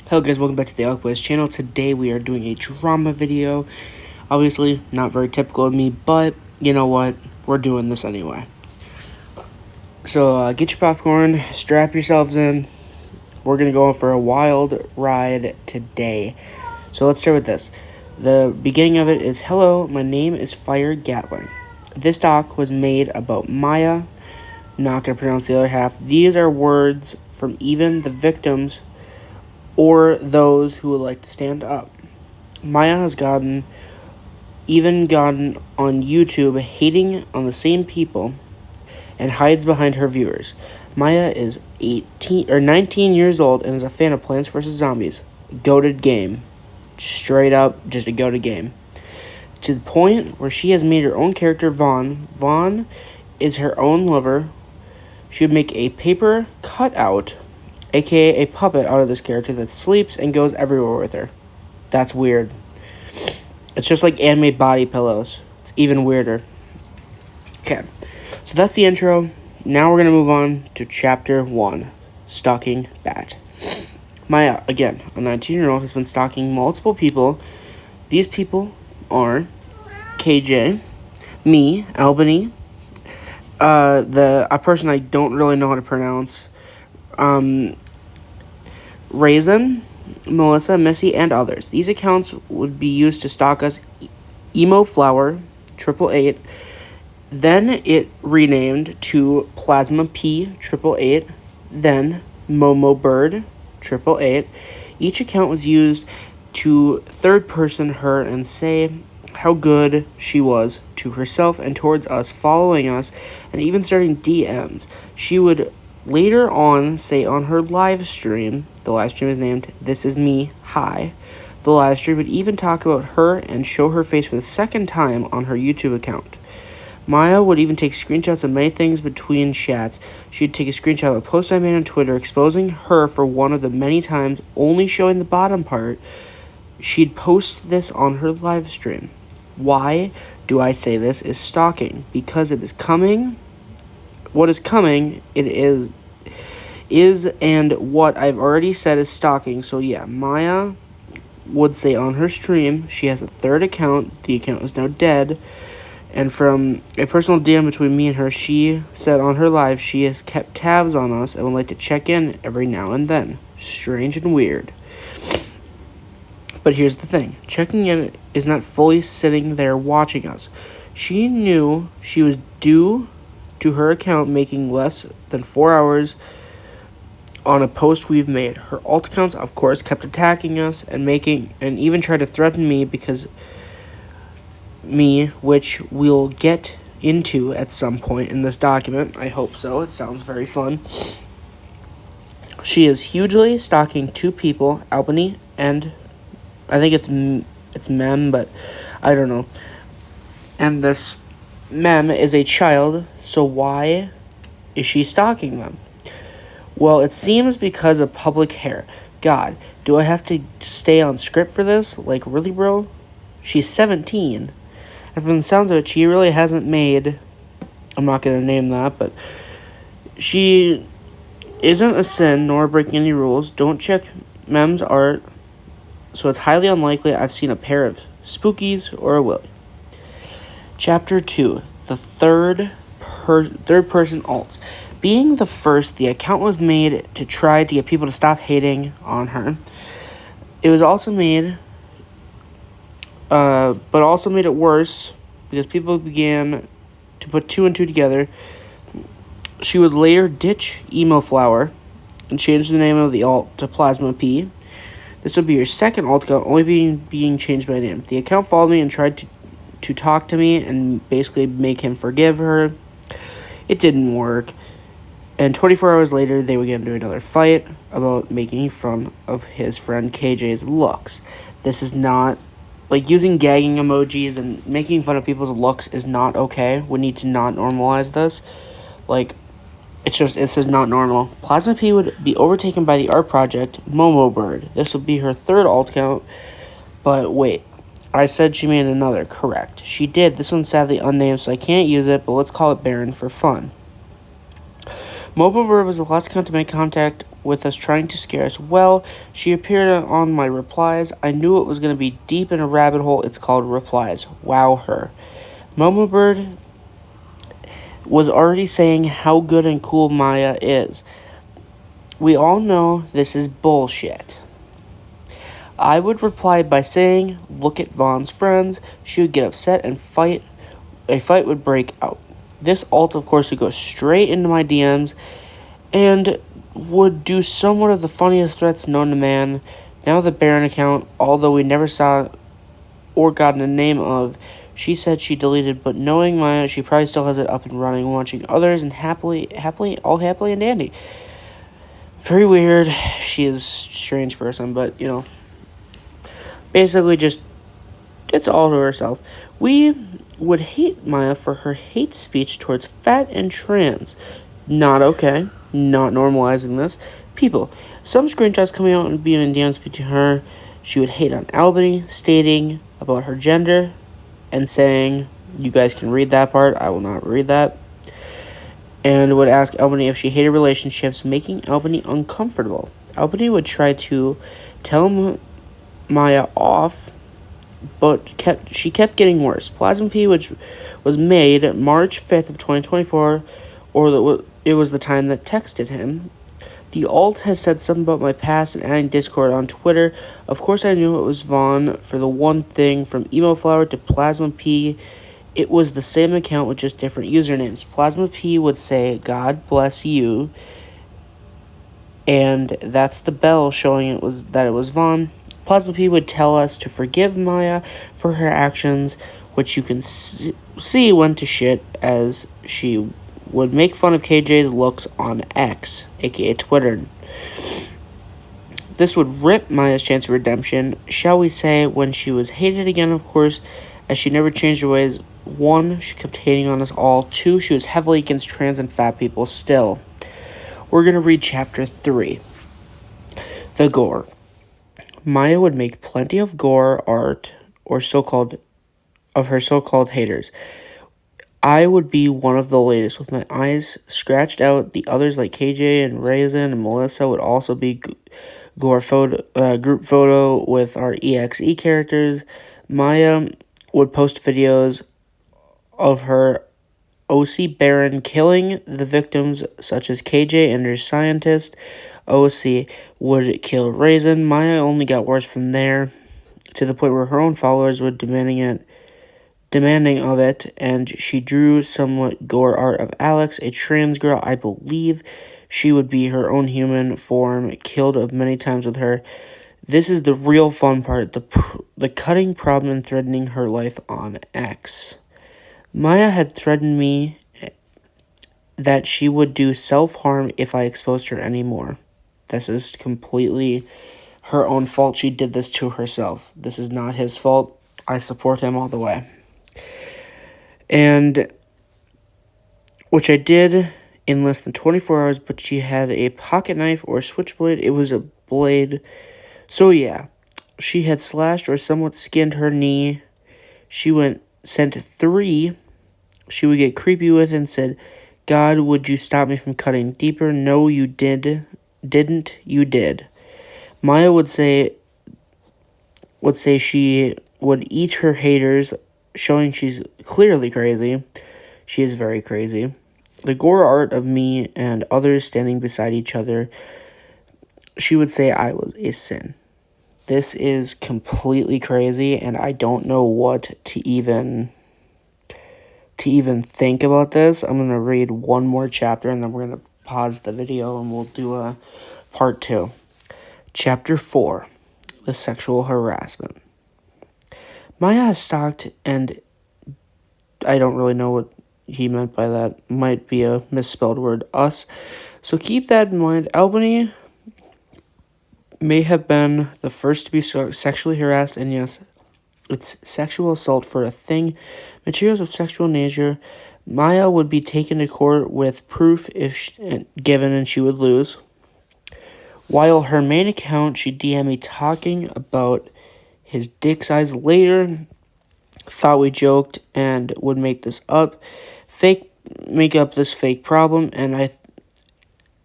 Hello guys, welcome back to the Alec Boys channel. Today we are doing a drama video. Obviously, not very typical of me, but you know what? We're doing this anyway. So get your popcorn, strap yourselves in. We're going to go for a wild ride today. So let's start with this. The beginning of it is, hello, my name is Fire Gatling. This doc was made about Maya. Not going to pronounce the other half. These are words from even the victims or those who would like to stand up. Maya has gotten on YouTube hating on the same people and hides behind her viewers. Maya is 19 years old and is a fan of Plants vs. Zombies. Goated game. Straight up, just a goated game. To the point where she has made her own character, Vaughn. Vaughn is her own lover. She would make a paper cutout, aka a puppet, out of this character that sleeps and goes everywhere with her. That's weird. It's just like anime body pillows. It's even weirder. Okay, so that's the intro. Now we're going to move on to Chapter 1, Stalking Bat. Maya, again, a 19-year-old, has been stalking multiple people. These people are KJ, me, Albany, a person I don't really know how to pronounce, Raisin, Melissa, Missy, and others. These accounts would be used to stalk us. Emo Flower, 888. Then it renamed to Plasma P, 888. Then Momo Bird, 888. Each account was used to third-person her and say how good she was to herself and towards us, following us, and even starting DMs. She would later on say on her live stream, the live stream is named This Is Me, Hi. The live stream would even talk about her and show her face for the second time on her YouTube account. Maya would even take screenshots of many things between chats. She'd take a screenshot of a post I made on Twitter exposing her for one of the many times, only showing the bottom part. She'd post this on her live stream. Why do I say this is stalking? Because it is coming. What is coming, it is and what I've already said is stalking. So yeah, Maya would say on her stream she has a third account. The account is now dead. And from a personal DM between me and her, she said on her live she has kept tabs on us and would like to check in every now and then. Strange and weird. But here's the thing. Checking in is not fully sitting there watching us. She knew she was due to her account making less than 4 hours on a post we've made. Her alt accounts, of course, kept attacking us and even tried to threaten me which we'll get into at some point in this document. I hope so. It sounds very fun. She is hugely stalking two people, Albany and I think it's Mem, but I don't know. And this Mem is a child, so why is she stalking them? Well, it seems because of public hair. God, do I have to stay on script for this? Like, really, bro? She's 17. And from the sounds of it, she really hasn't made... I'm not going to name that, but... She isn't a sin, nor breaking any rules. Don't check Mem's art. So it's highly unlikely I've seen a pair of Spookies or a Willy. Chapter 2. The third-person alts. Being the first, the account was made to try to get people to stop hating on her. It was also made... but also made it worse because people began to put two and two together. She would later ditch Emo Flower and change the name of the alt to Plasma P. This would be your second alt account, only being changed by name. The account followed me and tried to talk to me and basically make him forgive her. It didn't work. And 24 hours later, they would get into another fight about making fun of his friend KJ's looks. This is not... Like, using gagging emojis and making fun of people's looks is not okay. We need to not normalize this. Like... This is not normal. Plasma P would be overtaken by the art project Momo Bird. This would be her third alt account. But wait, I said she made another. Correct. She did. This one's sadly unnamed, so I can't use it, but let's call it Baron for fun. Mobile Bird was the last account to make contact with us, trying to scare us. Well, she appeared on my replies. I knew it was going to be deep in a rabbit hole. It's called replies. Wow her. Momo Bird was already saying how good and cool Maya is. We all know this is bullshit. I would reply by saying, look at Vaughn's friends. She would get upset and fight. A fight would break out. This alt, of course, would go straight into my DMs and would do somewhat of the funniest threats known to man. Now the Baron account, although we never saw or gotten a name of, she said she deleted, but knowing Maya, she probably still has it up and running, watching others and happily and dandy. Very weird. She is a strange person, but, basically just gets all to herself. We would hate Maya for her hate speech towards fat and trans. Not okay. Not normalizing this. People. Some screenshots coming out and being in DMs between her. She would hate on Albany, stating about her gender and saying, you guys can read that part. I will not read that. And would ask Albany if she hated relationships, making Albany uncomfortable. Albany would try to tell Maya off, but she kept getting worse. Plasma P, which was made March 5th of 2024, or it was the time that texted him. The alt has said something about my past and adding Discord on Twitter. Of course, I knew it was Vaughn for the one thing, from Emo Flower to Plasma P. It was the same account with just different usernames. Plasma P would say, God bless you, and that's the bell showing it was Vaughn. Plasma P would tell us to forgive Maya for her actions, which you can see went to shit, as she would make fun of KJ's looks on X, aka Twitter. This would rip Maya's chance of redemption, shall we say, when she was hated again, of course, as she never changed her ways. 1, she kept hating on us all. 2, she was heavily against trans and fat people still. We're going to read chapter 3. The gore. Maya would make plenty of gore art or her so-called haters. I would be one of the latest with my eyes scratched out. The others like KJ and Raisin and Melissa would also be gore group photo with our EXE characters. Maya would post videos of her OC Baron killing the victims, such as KJ and her scientist. OC would kill Raisin. Maya only got worse from there, to the point where her own followers were demanding of it, and she drew somewhat gore art of Alex, a trans girl. I believe she would be her own human form, killed many times with her. This is the real fun part, the cutting problem and threatening her life on X. Maya had threatened me that she would do self-harm if I exposed her anymore. This is completely her own fault. She did this to herself. This is not his fault. I support him all the way. And which I did in less than 24 hours, but she had a pocket knife or switchblade. It was a blade. So yeah, she had slashed or somewhat skinned her knee. She sent 3. She would get creepy with and said, God, would you stop me from cutting deeper? No, you didn't. You did. Maya would say she would eat her haters, showing she's clearly crazy. She is very crazy. The gore art of me and others standing beside each other, she would say I was a sin. This is completely crazy, and I don't know what to even think about this. I'm going to read one more chapter, and then we're going to pause the video, and we'll do a part 2. Chapter 4, the sexual harassment. Maya has stalked, and I don't really know what he meant by that. Might be a misspelled word, us. So keep that in mind. Albany may have been the first to be sexually harassed, and yes, it's sexual assault for a thing. Materials of sexual nature. Maya would be taken to court with proof if given, and she would lose. While her main account, she DM'd me talking about his dick size later. Thought we joked and would make up this fake problem, and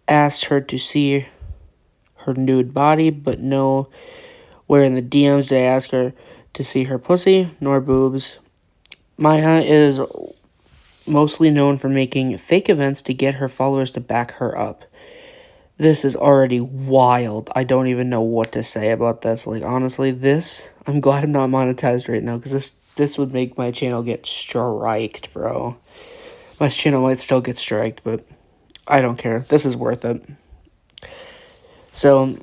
asked her to see her nude body, but no, where in the DMs did I ask her to see her pussy, nor boobs. Maya is mostly known for making fake events to get her followers to back her up. This is already wild. I don't even know what to say about this. Like, honestly, I'm glad I'm not monetized right now, because this would make my channel get striked, bro. My channel might still get striked, but I don't care. This is worth it. So,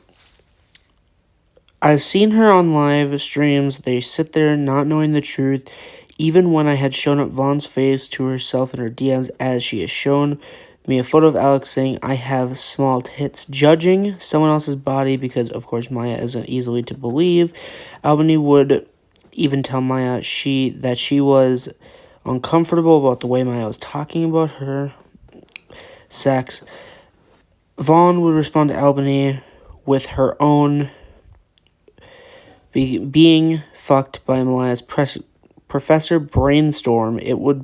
I've seen her on live streams. They sit there not knowing the truth. Even when I had shown up Vaughn's face to herself in her DMs, as she has shown me a photo of Alex saying, I have small tits, judging someone else's body because, of course, Maya isn't easily to believe. Albany would even tell Maya that she was uncomfortable about the way Maya was talking about her sex. Vaughn would respond to Albany with her own being fucked by Maya's Professor Brainstorm. It would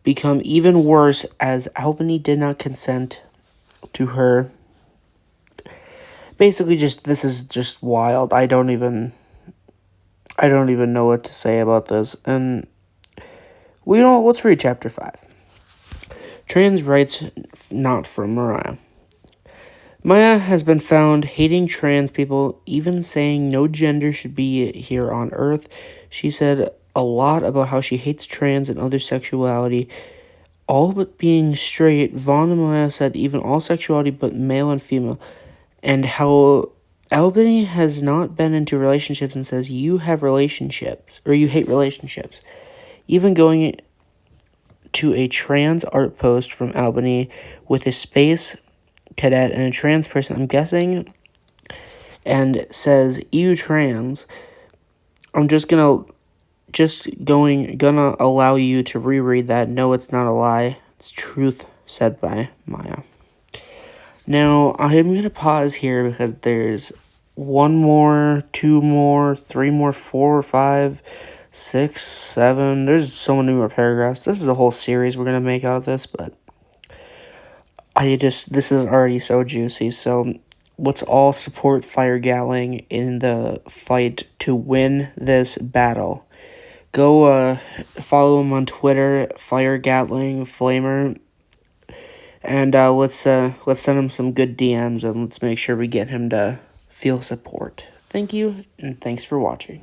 become even worse as Albany did not consent to her. Basically, this is just wild. I don't even know what to say about this. And let's read chapter 5. Trans rights not from Mariah. Maya has been found hating trans people, even saying no gender should be here on Earth. She said a lot about how she hates trans and other sexuality, all but being straight. Vaughn and Maya said even all sexuality but male and female, and how Albany has not been into relationships and says you have relationships, or you hate relationships. Even going to a trans art post from Albany with a space cadet and a trans person, I'm guessing, and says "you trans." I'm gonna allow you to reread that. No, it's not a lie. It's truth said by Maya. Now, I'm gonna pause here because there's 1 more, 2 more, 3 more, 4, 5, 6, 7. There's so many more paragraphs. This is a whole series we're gonna make out of this, but this is already so juicy. So let's all support Fire Gatling in the fight to win this battle. Go follow him on Twitter, Fire Gatling Flamer, and let's send him some good DMs and let's make sure we get him to feel support. Thank you, and thanks for watching.